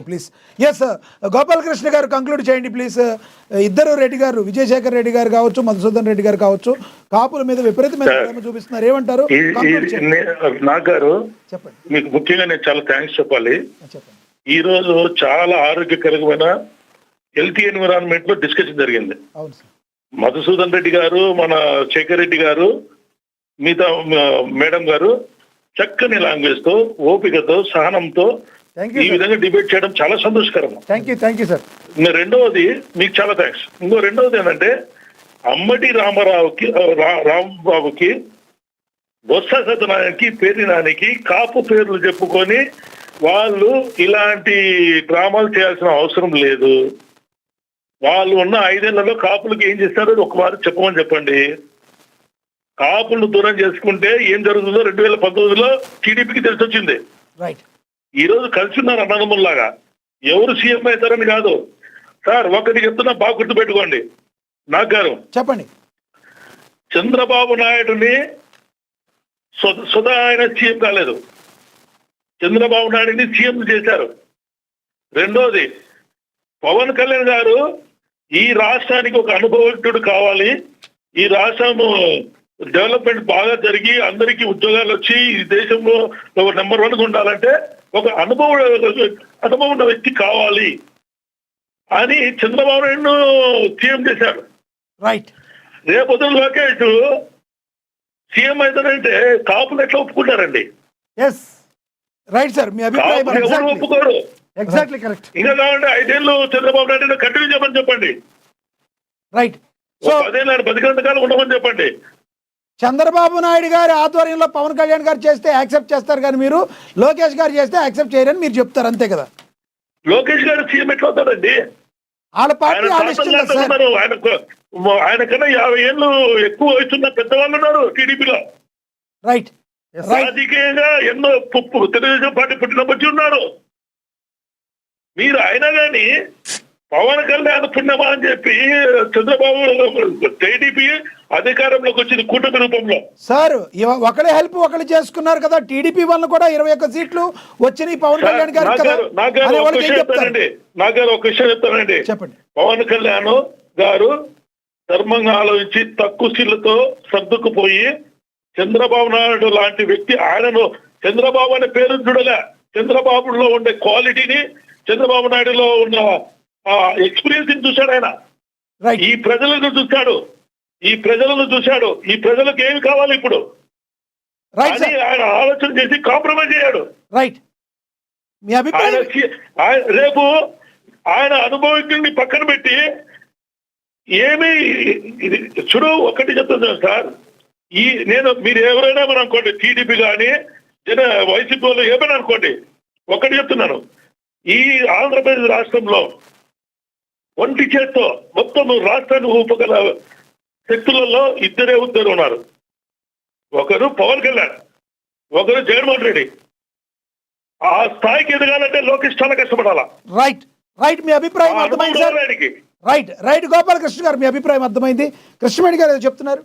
Please. Yes Gopalakrishna గారు conclude చేయండి please. ఇద్దరు రెడ్డి గారు, విజయశేఖర్ రెడ్డి గారు కావచ్చు, మధుసూదన్ రెడ్డి గారు కావచ్చు, కాపుల మీద విపరీతమైన ప్రేమ చూపిస్తున్నారు, ఏమంటారు? నాగ్ గారు చెప్పండి. మీకు ముఖ్యంగా నేను చాలా థ్యాంక్స్ చెప్పాలి. చెప్పండి. ఈ రోజు చాలా ఆరోగ్యకరమైన హెల్తీ ఎన్విరాన్మెంట్ లో డిస్కషన్ జరిగింది. అవును సార్. మధుసూదన్ రెడ్డి గారు, మన శేఖర్ రెడ్డి గారు, మిగతా మేడం గారు చక్కని లాంగ్వేజ్ తో, ఓపికతో, సహనంతో ఈ విధంగా డిబేట్ చేయడం చాలా సంతోషకరం. Thank you sir. రెండవది మీకు చాలా థ్యాంక్స్. రెండవది ఏంటంటే అమ్మటి రాంబాబుకి, బొత్స సత్యనారాయణకి, పేర్ని నానికి కాపు పేర్లు చెప్పుకొని వాళ్ళు ఇలాంటి డ్రామాలు చేయాల్సిన అవసరం లేదు. వాళ్ళు ఉన్న 5 ఏళ్లలో కాపులకు ఏం చేస్తారో ఒకవారు చెప్పమని చెప్పండి. కాపులను దూరం చేసుకుంటే ఏం జరుగుతుందో 2019లో టీడీపీకి తెలిసి వచ్చింది. ఈ రోజు కలిసి ఉన్నారు అన్నదమ్ముల్లాగా. ఎవరు సీఎం అవుతారని కాదు సార్. ఒకటి చెప్తున్నా, బాగా గుర్తుపెట్టుకోండి. నాగ్ గారు చెప్పండి. చంద్రబాబు నాయుడుని సుధా ఆయన సీఎం కాలేదు, చంద్రబాబు నాయుడిని సీఎం చేశారు. రెండోది, పవన్ కళ్యాణ్ గారు ఈ రాష్ట్రానికి ఒక అనుభవజ్ఞుడు కావాలి, ఈ రాష్ట్రం డెవలప్మెంట్ బాగా జరిగి అందరికీ ఉద్యోగాలు వచ్చి ఈ దేశంలో నెంబర్ 1 ఉండాలంటే ఒక అనుభవం ఉన్న వ్యక్తి కావాలి అని చంద్రబాబు నాయుడు సీఎం చేశారు. రేపు లోకేష్ సీఎం అవుతారంటే కాపులు ఎట్లా ఒప్పుకుంటారండి? ఒప్పుకోరు. ఇంకా కావాలంటే 5 ఏళ్ళు చంద్రబాబు నాయుడు కంటిన్యూ చేయమని చెప్పండి. 10 ఏళ్ళు బతికినంతకాలం ఉండమని చెప్పండి. చంద్రబాబు నాయుడు గారి ఆధ్వర్యంలో పవన్ కళ్యాణ్ గారు చేస్తే యాక్సెప్ట్ చేస్తారు, కానీ మీరు లోకేష్ గారు చేస్తే యాక్సెప్ట్ చేయరని మీరు చెప్తారు, అంతే కదా? లోకేష్ గారు సీఎం ఎట్లా అవుతారండి? వాళ్ళ పార్టీ ఆయన కన్నా 50 ఏళ్ళు ఎక్కువ వయసున్న పెద్దవాళ్ళు ఉన్నారు టీడీపీలో. రాజకీయంగా ఎన్నో తెలుగుదేశం పార్టీ పుట్టినప్పటి ఉన్నారు. మీరు అయినా కానీ పవన్ కళ్యాణ్ పుణ్యమా అని చెప్పి చంద్రబాబు టీడీపీ అధికారంలోకి వచ్చింది కూటమి రూపంలో. సార్ ఒకళ్ళే హెల్ప్ ఒకళ్ళు చేసుకున్నారు కదా, టీడీపీ వల్ల కూడా 21 సీట్లు వచ్చినాయి పవన్ కళ్యాణ్ గారు. నాకు ఒక విషయం చెప్తానండి. చెప్పండి. పవన్ కళ్యాణ్ గారు ధర్మంగా ఆలోచించి తక్కువ సీట్లతో సర్దుకుపోయి చంద్రబాబు నాయుడు లాంటి వ్యక్తి, ఆయనను చంద్రబాబు అనే పేరు చూడలే, చంద్రబాబులో ఉండే క్వాలిటీని, చంద్రబాబు నాయుడులో ఉన్న ఎక్స్పీరియన్స్ చూశాడు ఆయన. ఈ ప్రజలను చూశాడు, ఈ ప్రజలకు ఏమి కావాలి ఇప్పుడు ఆయన ఆలోచన చేసి కాంప్రమైజ్ అయ్యాడు. రేపు ఆయన అనుభవికుడిని పక్కన పెట్టి ఏమి చూడు, ఒకటి చెప్తున్నాను సార్. మీరు ఎవరైనా మనం అనుకోండి, టీడీపీ కానీ వైసీపీ వాళ్ళు ఏమైనా అనుకోండి, ఒకటి చెప్తున్నాను, ఈ ఆంధ్రప్రదేశ్ రాష్ట్రంలో ఒంటి చేత్తో మొత్తం రాష్ట్రాన్ని ఊపగల శక్తులలో ఇద్దరు ఉన్నారు. ఒకరు పవన్ కళ్యాణ్, ఒకరు జగన్మోహన్ రెడ్డి. ఆ స్థాయికి ఎదగాలంటే లోకేష్ చాలా కష్టపడాలా. మీ అభిప్రాయం అర్థమైంది సార్. గోపాలకృష్ణ గారు, మీ అభిప్రాయం అర్థమైంది. కృష్ణవేణి గారు ఏదో చెప్తున్నారు.